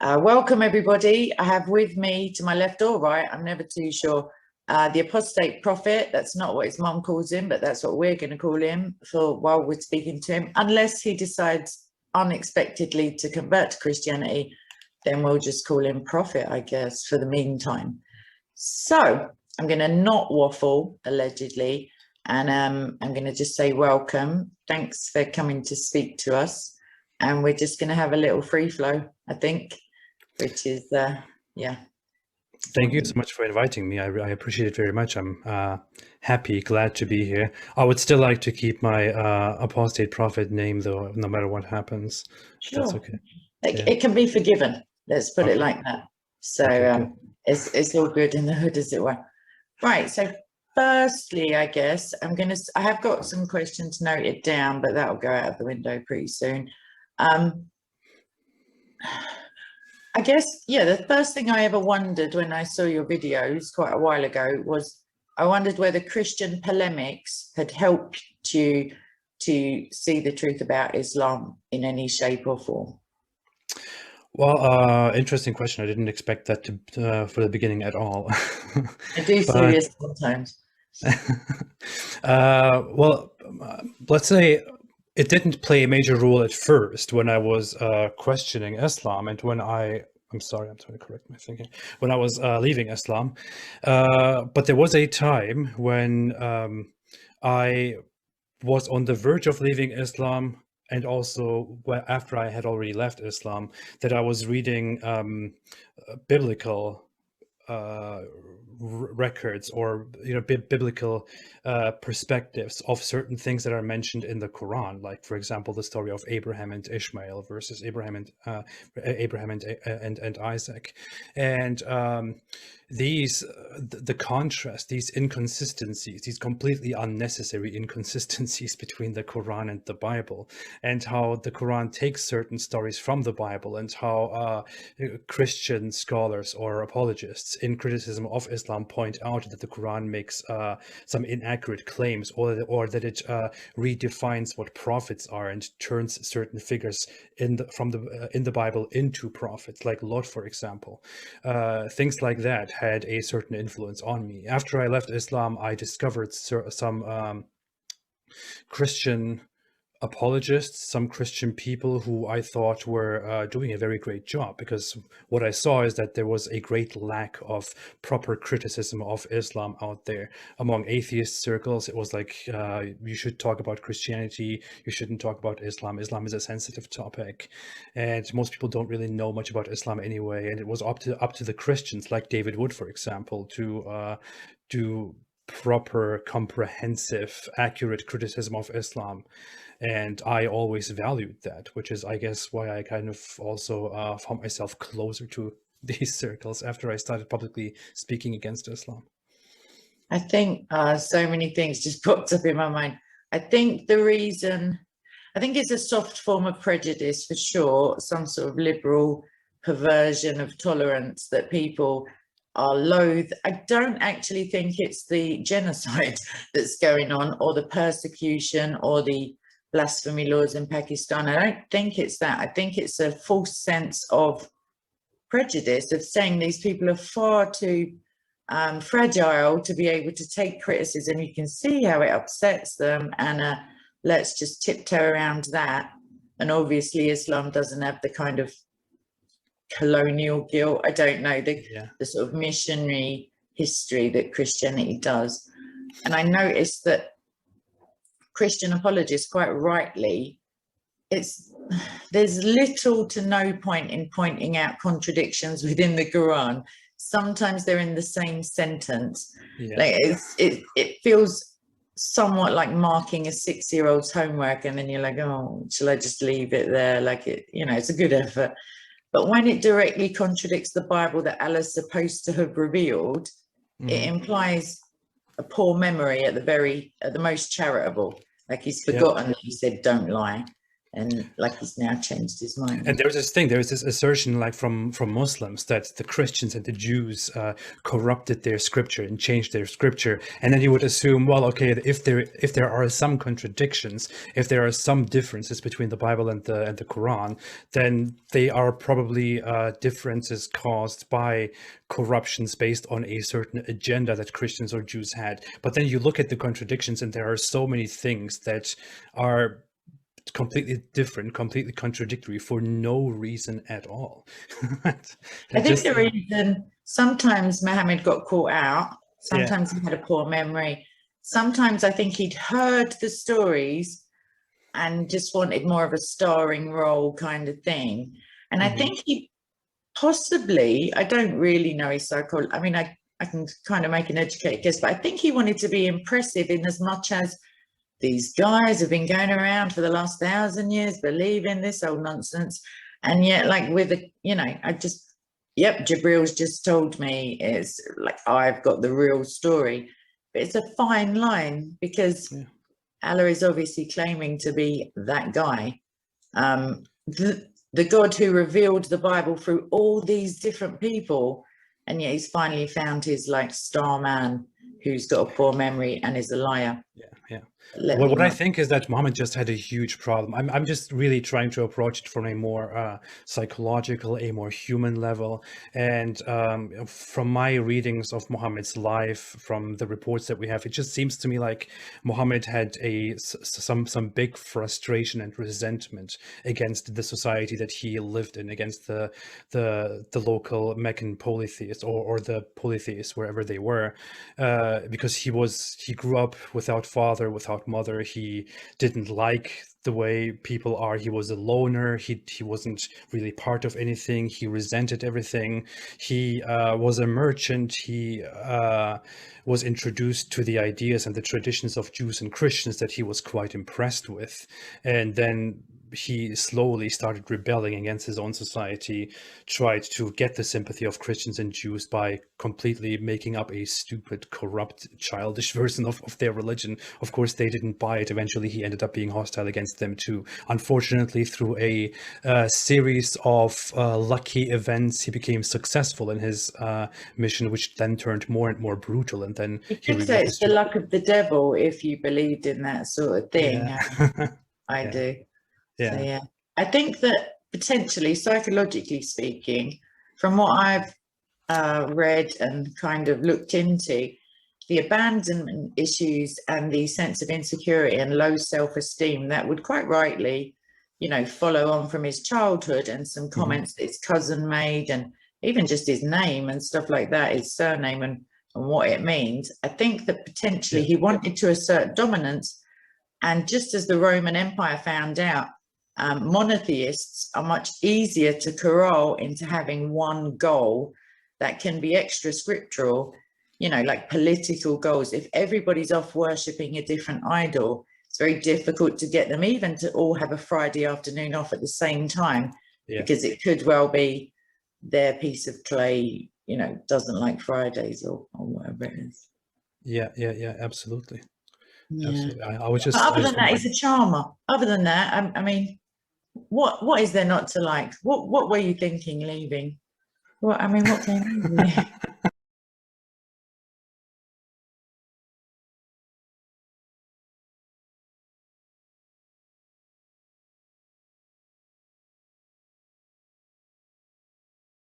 Welcome, everybody. I have with me, to my left or right, I'm never too sure, the apostate prophet. That's not what his mum calls him, but that's what we're going to call him for while we're speaking to him. Unless he decides unexpectedly to convert to Christianity, then we'll just call him prophet, I guess, for the meantime. So I'm going to not waffle, allegedly, and I'm going to just say welcome. Thanks for coming to speak to us. And we're just going to have a little free flow, I think, which is, yeah. Thank you so much for inviting me. I appreciate it very much. I'm happy, glad to be here. I would still like to keep my apostate prophet name, though, no matter what happens. Sure. That's okay. It can be forgiven. Let's put it like that. So Okay, it's all good in the hood, as it were. Right. So firstly, I guess I have got some questions noted down, but that'll go out of the window pretty soon. I guess, yeah, the first thing I ever wondered when I saw your videos quite a while ago was I wondered whether Christian polemics had helped you to see the truth about Islam in any shape or form. well, interesting question. I didn't expect that to for the beginning at all. I do see this sometimes. Well, let's say it didn't play a major role at first when I was questioning Islam, and when I'm sorry, I'm trying to correct my thinking. When I was leaving Islam, but there was a time when I was on the verge of leaving Islam, and also after I had already left Islam, that I was reading biblical records, or biblical perspectives of certain things that are mentioned in the Quran, like, for example, the story of Abraham and Ishmael versus Abraham and Isaac, and the contrast, these inconsistencies, these completely unnecessary inconsistencies between the Quran and the Bible, and how the Quran takes certain stories from the Bible, and how Christian scholars or apologists in criticism of Islam point out that the Quran makes some inaccurate claims, or that it redefines what prophets are and turns certain figures in the Bible into prophets, like Lot, for example. Things like that had a certain influence on me. After I left Islam, I discovered some Christian apologists, some Christian people who I thought were doing a very great job, because what I saw is that there was a great lack of proper criticism of Islam out there among atheist circles. It was like, you should talk about Christianity, you shouldn't talk about Islam. Islam is a sensitive topic, and most people don't really know much about Islam anyway. And it was up to the Christians, like David Wood, for example, to do proper, comprehensive, accurate criticism of Islam. And I always valued that, which is, I guess, why I kind of also found myself closer to these circles after I started publicly speaking against Islam. I think so many things just popped up in my mind. I think it's a soft form of prejudice for sure, some sort of liberal perversion of tolerance that people are loath. I don't actually think it's the genocide that's going on, or the persecution, or the blasphemy laws in Pakistan. I don't think it's that. I think it's a false sense of prejudice, of saying these people are far too fragile to be able to take criticism. You can see how it upsets them, and let's just tiptoe around that. And obviously Islam doesn't have the kind of colonial guilt, I don't know, the sort of missionary history that Christianity does. And I noticed that Christian apologists, quite rightly, there's little to no point in pointing out contradictions within the Quran. Sometimes they're in the same sentence. Like it feels somewhat like marking a 6-year-old's homework, and then you're like, oh, shall I just leave it there? Like, it's a good effort. But when it directly contradicts the Bible that Allah's supposed to have revealed, it implies a poor memory at the most charitable. Like, he's forgotten that he said, don't lie. and like he's now changed his mind. And there's this assertion, like from Muslims, that the Christians and the Jews corrupted their scripture and changed their scripture. And then you would assume, well, okay, if there are some contradictions, if there are some differences between the Bible and the Quran, then they are probably differences caused by corruptions based on a certain agenda that Christians or Jews had. But then you look at the contradictions, and there are so many things that are completely different, completely contradictory for no reason at all. I think the reason sometimes Muhammad got caught out, sometimes he had a poor memory, sometimes I think he'd heard the stories and just wanted more of a starring role kind of thing. And I think he possibly, I don't really know his psychology, I mean, I can kind of make an educated guess, but I think he wanted to be impressive in as much as these guys have been going around for the last 1,000 years believing this old nonsense. And yet, like with a, you know, Jibril's just told me, it's like, I've got the real story. But it's a fine line, because Allah is obviously claiming to be that guy. The God who revealed the Bible through all these different people. And yet he's finally found his like star man who's got a poor memory and is a liar. What I think is that Muhammad just had a huge problem. I'm just really trying to approach it from a more psychological, a more human level. And from my readings of Muhammad's life, from the reports that we have, it just seems to me like Muhammad had some big frustration and resentment against the society that he lived in, against the local Meccan polytheists or the polytheists wherever they were, because he grew up without father, without mother. He didn't like the way people are. He was a loner. He wasn't really part of anything. He resented everything. He was a merchant. He was introduced to the ideas and the traditions of Jews and Christians that he was quite impressed with. And then he slowly started rebelling against his own society, tried to get the sympathy of Christians and Jews by completely making up a stupid, corrupt, childish version of their religion. Of course, they didn't buy it. Eventually, he ended up being hostile against them too. Unfortunately, through a series of lucky events, he became successful in his mission, which then turned more and more brutal. And then you could say it's the luck of the devil if you believed in that sort of thing. I do. So, I think that potentially, psychologically speaking, from what I've read and kind of looked into, the abandonment issues and the sense of insecurity and low self-esteem that would quite rightly, you know, follow on from his childhood and some comments that his cousin made, and even just his name and stuff like that, his surname and what it means. I think that potentially he wanted to assert dominance, and just as the Roman Empire found out, monotheists are much easier to corral into having one goal that can be extra scriptural, you know, like political goals. If everybody's off worshipping a different idol, it's very difficult to get them even to all have a Friday afternoon off at the same time, because it could well be their piece of clay, you know, doesn't like Fridays or whatever it is. Absolutely. Absolutely. I was just. But other than that, he's a charmer. Other than that, I mean, what is there not to like? What were you thinking leaving? What came over you?